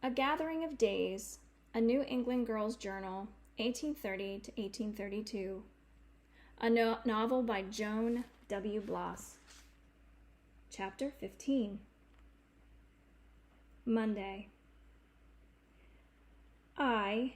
A Gathering of Days, A New England Girl's Journal, 1830 to 1832. A novel by Joan W. Bloss. Chapter 15. Monday. I,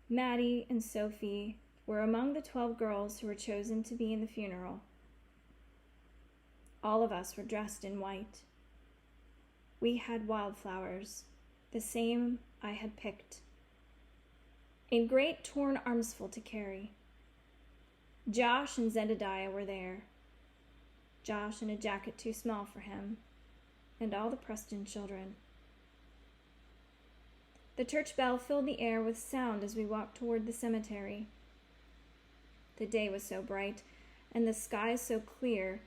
Maddie, and Sophie were among the 12 girls who were chosen to be in the funeral. All of us were dressed in white. We had wildflowers, the same I had picked, a great torn armsful to carry. Josh and Zedediah were there. Josh in a jacket too small for him, and all the Preston children. The church bell filled the air with sound as we walked toward the cemetery. The day was so bright, and the sky so clear,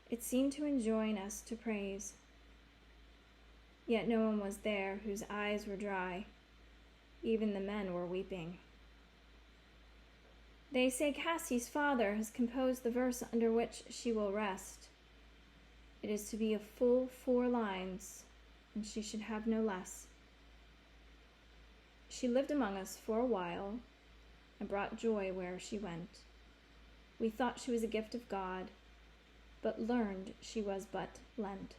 it seemed to enjoin us to praise. Yet no one was there whose eyes were dry. Even the men were weeping. They say Cassie's father has composed the verse under which she will rest. It is to be a full 4 lines, and she should have no less. She lived among us for a while, and brought joy where she went. We thought she was a gift of God, but learned she was but lent.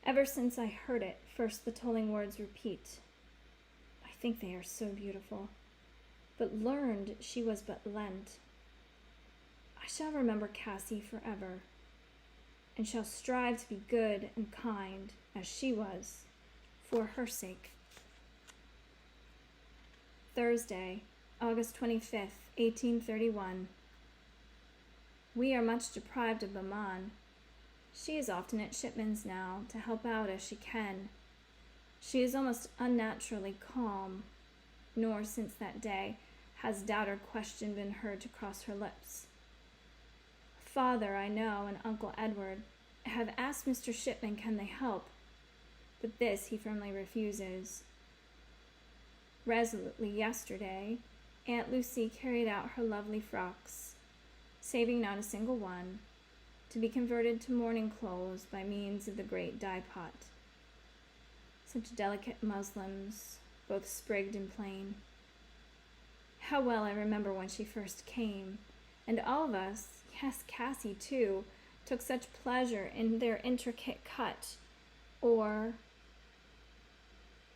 Ever since I heard it, first the tolling words repeat. I think they are so beautiful. But learned she was but lent. I shall remember Cassie forever, and shall strive to be good and kind as she was, for her sake. Thursday, August 25th, 1831. We are much deprived of Maman. She is often at Shipman's now to help out as she can. She is almost unnaturally calm, nor since that day has doubt or question been heard to cross her lips. Father, I know, and Uncle Edward have asked Mr. Shipman can they help, but this he firmly refuses. Resolutely yesterday, Aunt Lucy carried out her lovely frocks, saving not a single one, to be converted to mourning clothes by means of the great dye-pot. Such delicate muslins, both sprigged and plain. How well I remember when she first came, and all of us, yes, Cassie too, took such pleasure in their intricate cut, or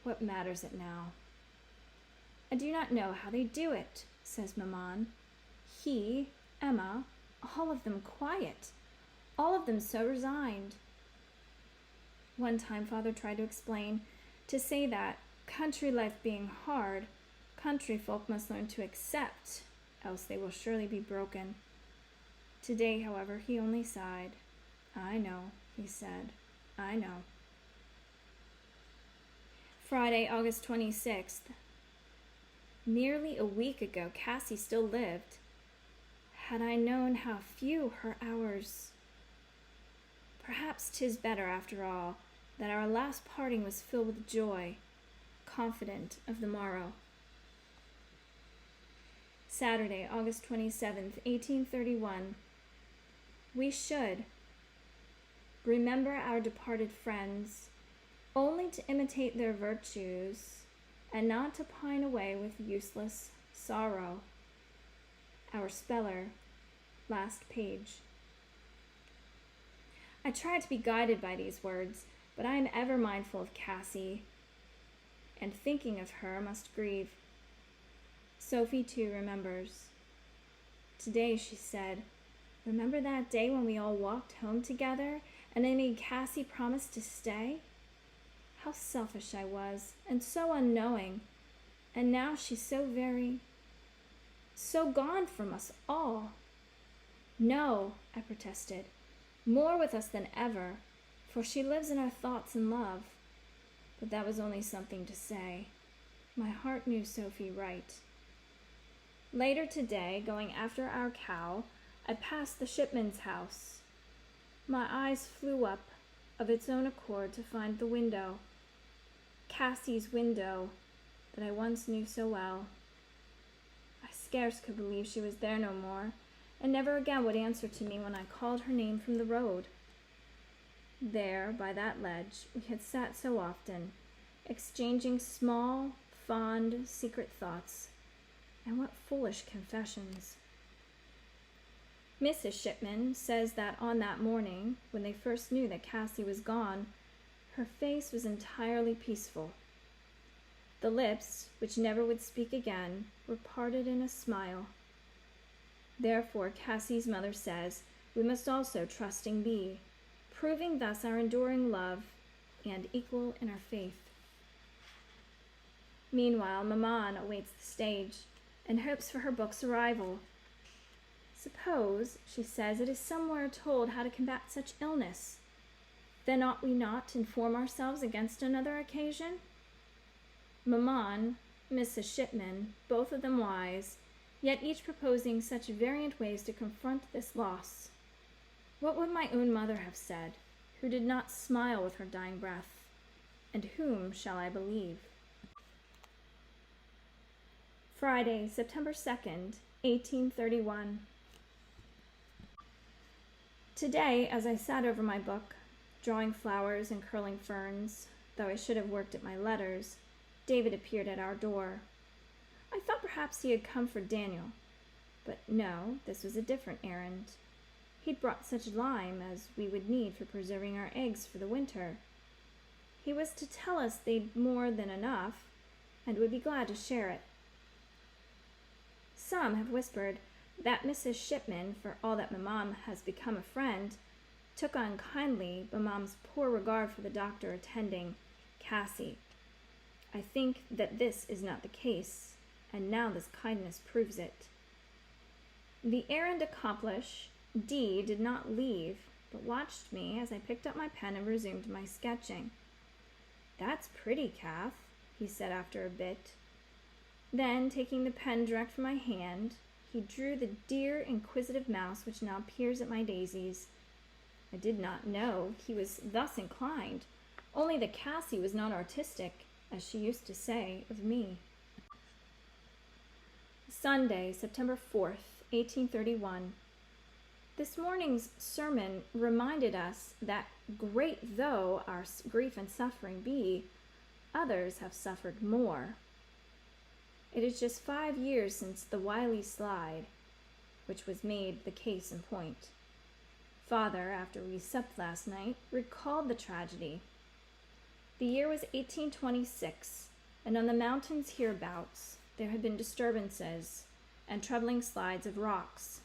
what matters it now? I do not know how they do it, says Maman. He, Emma, all of them quiet. All of them so resigned. One time Father tried to explain, to say that, country life being hard, country folk must learn to accept, else they will surely be broken. Today, however, he only sighed. I know, he said, I know. Friday, August 26th. Nearly a week ago, Cassie still lived. Had I known how few her hours... Perhaps 'tis better, after all, that our last parting was filled with joy, confident of the morrow. Saturday, August 27th, 1831. We should remember our departed friends, only to imitate their virtues, and not to pine away with useless sorrow. Our speller, last page. I try to be guided by these words, but I am ever mindful of Cassie, and thinking of her must grieve. Sophie, too, remembers. Today she said, remember that day when we all walked home together, and I made Cassie promise to stay? How selfish I was, and so unknowing, and now she's so gone from us all. No, I protested. More with us than ever, for she lives in our thoughts and love. But that was only something to say. My heart knew Sophie right. Later today, going after our cow, I passed the Shipman's house. My eyes flew up of its own accord to find the window, Cassie's window that I once knew so well. I scarce could believe she was there no more, and never again would answer to me when I called her name from the road. There, by that ledge, we had sat so often, exchanging small, fond, secret thoughts, and what foolish confessions. Mrs. Shipman says that on that morning, when they first knew that Cassie was gone, her face was entirely peaceful. The lips, which never would speak again, were parted in a smile. Therefore, Cassie's mother says, we must also trusting be, proving thus our enduring love and equal in our faith. Meanwhile, Maman awaits the stage and hopes for her book's arrival. Suppose, she says, it is somewhere told how to combat such illness. Then ought we not to inform ourselves against another occasion? Maman, Mrs. Shipman, both of them wise, yet each proposing such variant ways to confront this loss. What would my own mother have said, who did not smile with her dying breath? And whom shall I believe? Friday, September 2nd, 1831. Today, as I sat over my book, drawing flowers and curling ferns, though I should have worked at my letters, David appeared at our door. I thought perhaps he had come for Daniel, but no, this was a different errand. He'd brought such lime as we would need for preserving our eggs for the winter. He was to tell us they'd more than enough, and would be glad to share it. Some have whispered that Mrs. Shipman, for all that Maman has become a friend, took unkindly Mamam's poor regard for the doctor attending Cassie. I think that this is not the case, and now this kindness proves it. The errand accomplished, D did not leave, but watched me as I picked up my pen and resumed my sketching. "That's pretty, Kath," he said after a bit. Then, taking the pen direct from my hand, he drew the dear inquisitive mouse which now peers at my daisies. I did not know he was thus inclined, only that Cassie was not artistic, as she used to say of me. Sunday, September 4th, 1831. This morning's sermon reminded us that, great though our grief and suffering be, others have suffered more. It is just 5 years since the Wiley slide, which was made the case in point. Father, after we supped last night, recalled the tragedy. The year was 1826, and on the mountains hereabouts there had been disturbances and troubling slides of rocks.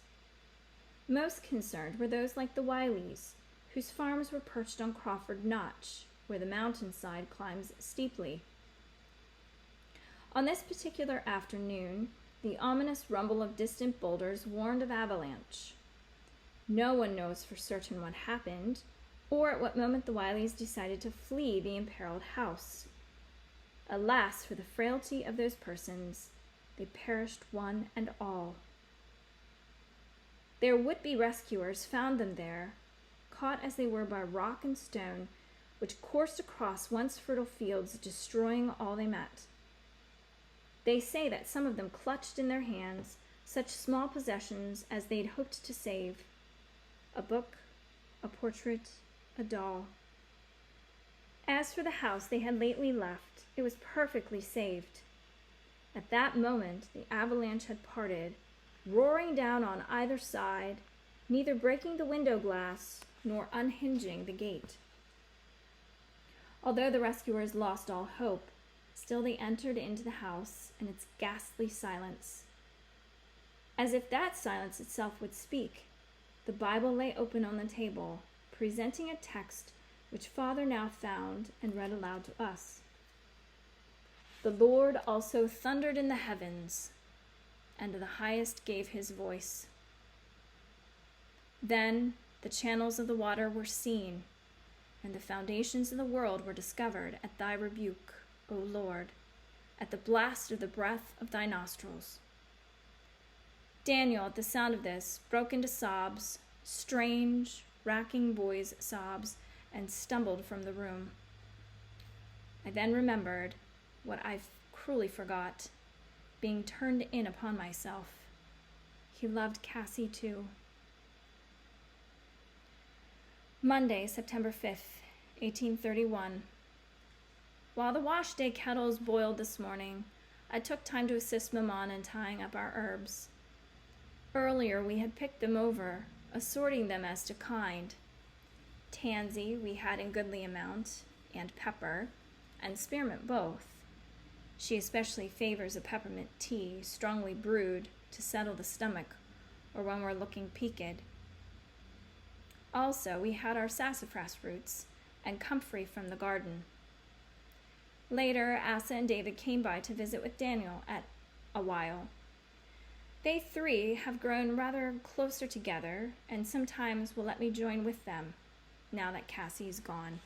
Most concerned were those like the Wileys, whose farms were perched on Crawford Notch, where the mountainside climbs steeply. On this particular afternoon, the ominous rumble of distant boulders warned of avalanche. No one knows for certain what happened, or at what moment the Wileys decided to flee the imperiled house. Alas for the frailty of those persons, they perished one and all. Their would-be rescuers found them there, caught as they were by rock and stone, which coursed across once fertile fields, destroying all they met. They say that some of them clutched in their hands such small possessions as they'd hoped to save: a book, a portrait, a doll. As for the house they had lately left, it was perfectly saved. At that moment the avalanche had parted, roaring down on either side, neither breaking the window glass nor unhinging the gate. Although the rescuers lost all hope, still they entered into the house in its ghastly silence. As if that silence itself would speak, the Bible lay open on the table, presenting a text which Father now found and read aloud to us. "The Lord also thundered in the heavens, and the highest gave his voice. Then the channels of the water were seen, and the foundations of the world were discovered at thy rebuke, O Lord, at the blast of the breath of thy nostrils." Daniel, at the sound of this, broke into sobs, strange, racking boy's sobs, and stumbled from the room. I then remembered what I cruelly forgot, being turned in upon myself. He loved Cassie too. Monday, September 5th, 1831. While the wash day kettles boiled this morning, I took time to assist Maman in tying up our herbs. Earlier we had picked them over, assorting them as to kind. Tansy we had in goodly amount, and pepper, and spearmint both. She especially favors a peppermint tea, strongly brewed, to settle the stomach, or when we're looking peaked. Also, we had our sassafras roots, and comfrey from the garden. Later, Asa and David came by to visit with Daniel at a while. They three have grown rather closer together, and sometimes will let me join with them, now that Cassie's gone.